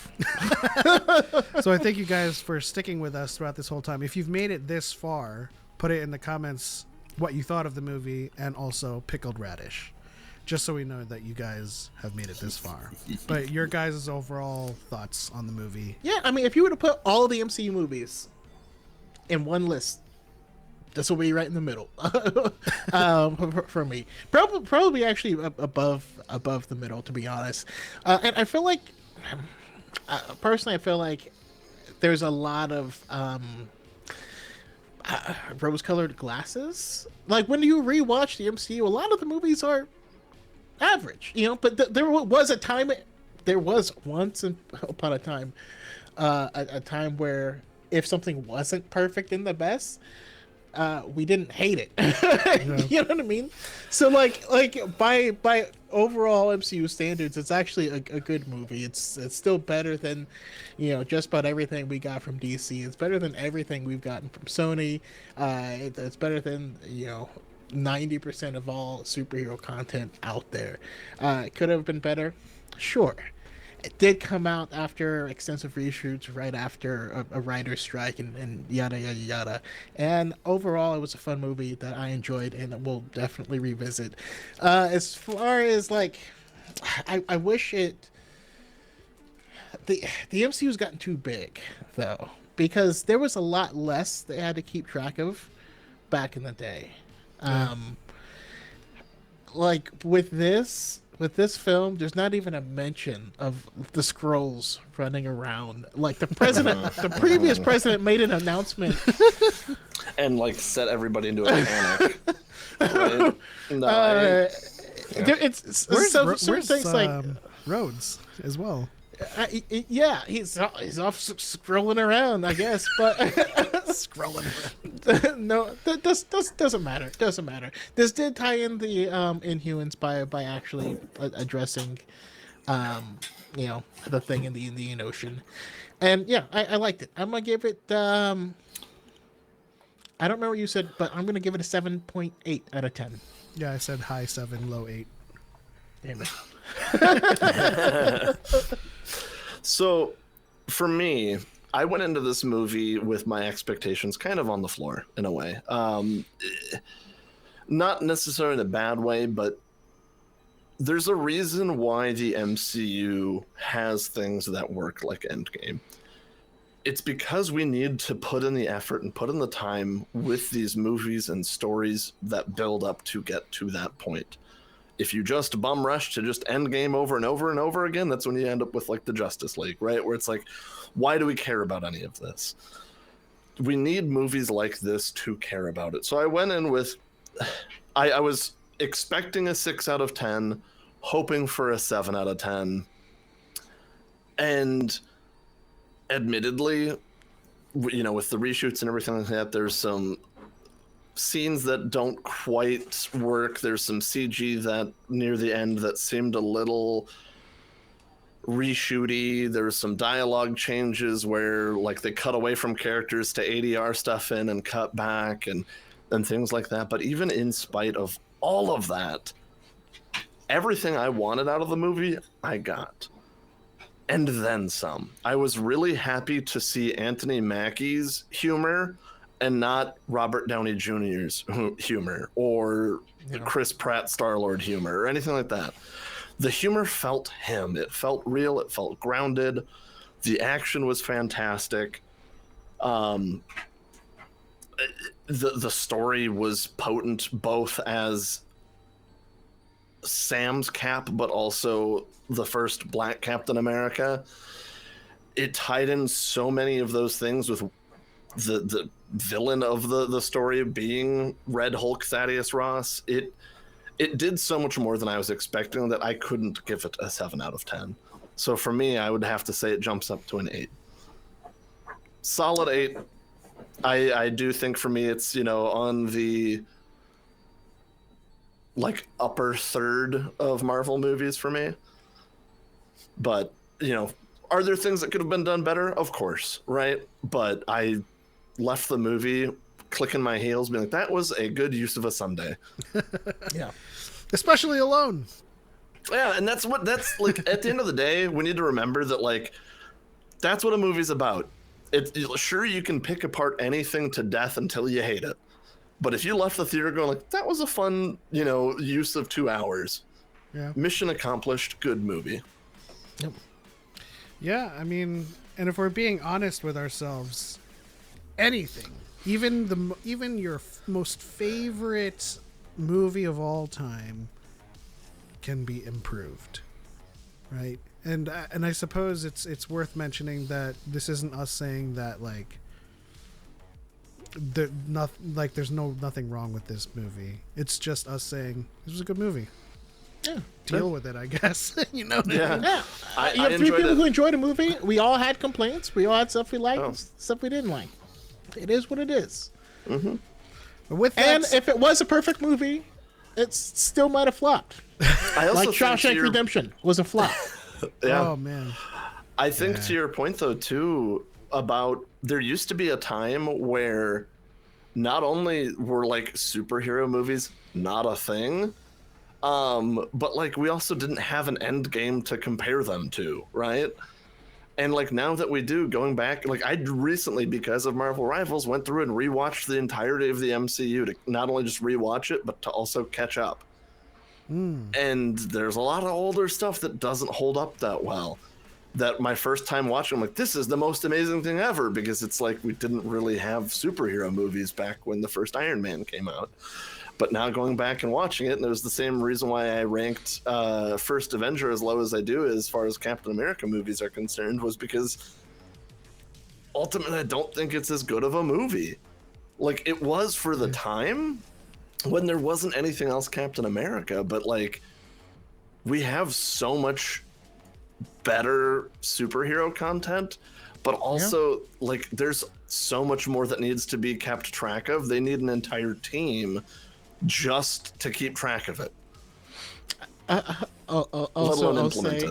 So I thank you guys for sticking with us throughout this whole time. If you've made it this far, put it in the comments what you thought of the movie, and also pickled radish, just so we know that you guys have made it this far. But your guys' overall thoughts on the movie? Yeah, I mean, if you were to put all the MCU movies in one list, this will be right in the middle for me. Probably actually above the middle, to be honest. And I feel like, personally, I feel like there's a lot of rose-colored glasses. Like when you rewatch the MCU, a lot of the movies are average, you know. But there was a time, there was once upon a time, a time where if something wasn't perfect and the best, we didn't hate it. You know what I mean? So like by overall MCU standards, it's actually a good movie. It's still better than, you know, just about everything we got from DC. It's better than everything we've gotten from Sony. It's better than, you know, 90% of all superhero content out there. It could have been better, sure. It did come out after extensive reshoots, right after a writer's strike, and yada yada yada. And overall, it was a fun movie that I enjoyed and will definitely revisit. As far as like, I wish it. The MCU's gotten too big though, because there was a lot less they had to keep track of back in the day. Yeah. Like with this film, there's not even a mention of the Skrulls running around. Like the president, the previous president made an announcement and like set everybody into a panic. Right? No, it's where's things like Rhodes as well. Yeah, he's off scrolling around, I guess, but scrolling around. No, that doesn't matter. Doesn't matter. This did tie in the Inhumans by actually addressing, you know, the thing in the Indian Ocean, and yeah, I liked it. I'm gonna give it. I don't remember what you said, but I'm gonna give it a 7.8 out of 10. Yeah, I said high 7, low 8. Damn it. So, for me, I went into this movie with my expectations kind of on the floor, in a way. Not necessarily in a bad way, but there's a reason why the MCU has things that work like Endgame. It's because we need to put in the effort and put in the time with these movies and stories that build up to get to that point. If you just bum rush to just Endgame over and over and over again, that's when you end up with like the Justice League, right? Where it's like, why do we care about any of this? We need movies like this to care about it. So I went in with, I was expecting a 6 out of 10, hoping for a 7 out of 10. And admittedly, you know, with the reshoots and everything like that, there's some scenes that don't quite work. There's some CG that near the end that seemed a little reshooty. There's some dialogue changes where like they cut away from characters to ADR stuff in and cut back and things like that. But even in spite of all of that, everything I wanted out of the movie, I got. And then some. I was really happy to see Anthony Mackie's humor and not Robert Downey Jr.'s humor or Chris Pratt Star-Lord humor or anything like that. The humor felt him. It felt real. It felt grounded. The action was fantastic. The story was potent, both as Sam's Cap, but also the first Black Captain America. It tied in so many of those things with the villain of the story being Red Hulk Thaddeus Ross. It did so much more than I was expecting that I couldn't give it a 7 out of 10. So for me, I would have to say it jumps up to an 8. Solid 8. I do think for me it's, you know, on the like upper third of Marvel movies for me. But, you know, are there things that could have been done better? Of course, right? But I left the movie clicking my heels, being like, that was a good use of a Sunday. Yeah. Especially alone. Yeah, and that's like, at the end of the day, we need to remember that, like, that's what a movie's about. Sure, you can pick apart anything to death until you hate it. But if you left the theater going like, that was a fun, you know, use of 2 hours. Yeah. Mission accomplished, good movie. Yep. Yeah, I mean, and if we're being honest with ourselves, anything, even your most favorite movie of all time can be improved, right? And I suppose it's worth mentioning that this isn't us saying that like there's nothing wrong with this movie. It's just us saying this was a good movie. Yeah, deal with it, I guess. You know what I mean? Yeah. You have 3 people who enjoyed a movie. We all had complaints. We all had stuff we liked, stuff we didn't like. It is what it is. Mm-hmm. If it was a perfect movie, it still might have flopped. I also like Shawshank Redemption was a flop. Yeah. Oh man. I think to your point though too about there used to be a time where not only were like superhero movies not a thing, but like we also didn't have an end game to compare them to, right? And like now that we do, going back, like I recently, because of Marvel Rivals, went through and rewatched the entirety of the MCU to not only just rewatch it, but to also catch up. And there's a lot of older stuff that doesn't hold up that well. That my first time watching, I'm like, this is the most amazing thing ever, because it's like we didn't really have superhero movies back when the first Iron Man came out. But now going back and watching it, and it was the same reason why I ranked First Avenger as low as I do as far as Captain America movies are concerned, was because ultimately I don't think it's as good of a movie. Like, it was for the time when there wasn't anything else Captain America, but like we have so much better superhero content, but also like there's so much more that needs to be kept track of. They need an entire team just to keep track of it. Also, I'll say,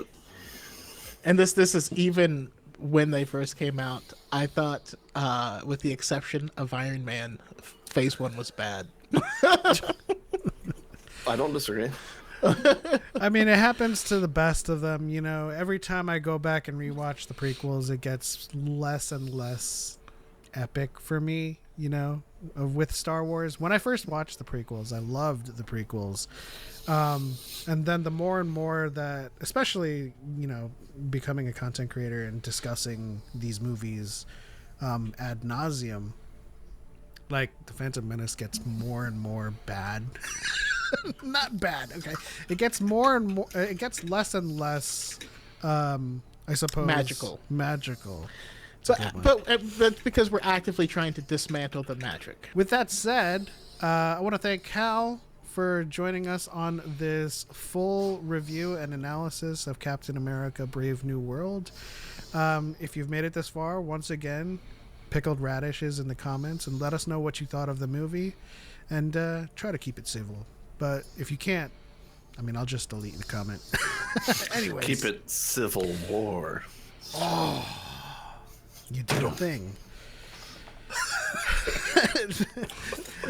and this is even when they first came out, I thought, with the exception of Iron Man, Phase 1 was bad. I don't disagree. I mean, it happens to the best of them, you know. Every time I go back and rewatch the prequels, it gets less and less epic for me, you know, with Star Wars. When I first watched the prequels, I loved the prequels. And then the more and more that, especially, you know, becoming a content creator and discussing these movies ad nauseum, like the Phantom Menace gets more and more bad. Not bad, okay. It gets more and more, it gets less and less, I suppose, magical. But that's because we're actively trying to dismantle the magic. With that said, I want to thank Cal for joining us on this full review and analysis of Captain America Brave New World. If you've made it this far, once again, pickled radishes in the comments and let us know what you thought of the movie, and try to keep it civil. But if you can't, I mean, I'll just delete the comment. Anyways. Keep it Civil War. Oh, you did a thing.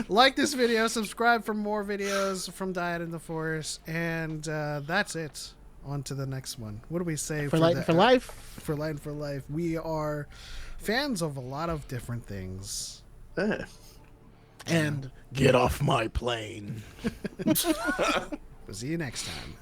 Like this video, subscribe for more videos from DYAD in the Force, and that's it. On to the next one. What do we say For life? For life. We are fans of a lot of different things. And get off my plane. We'll see you next time.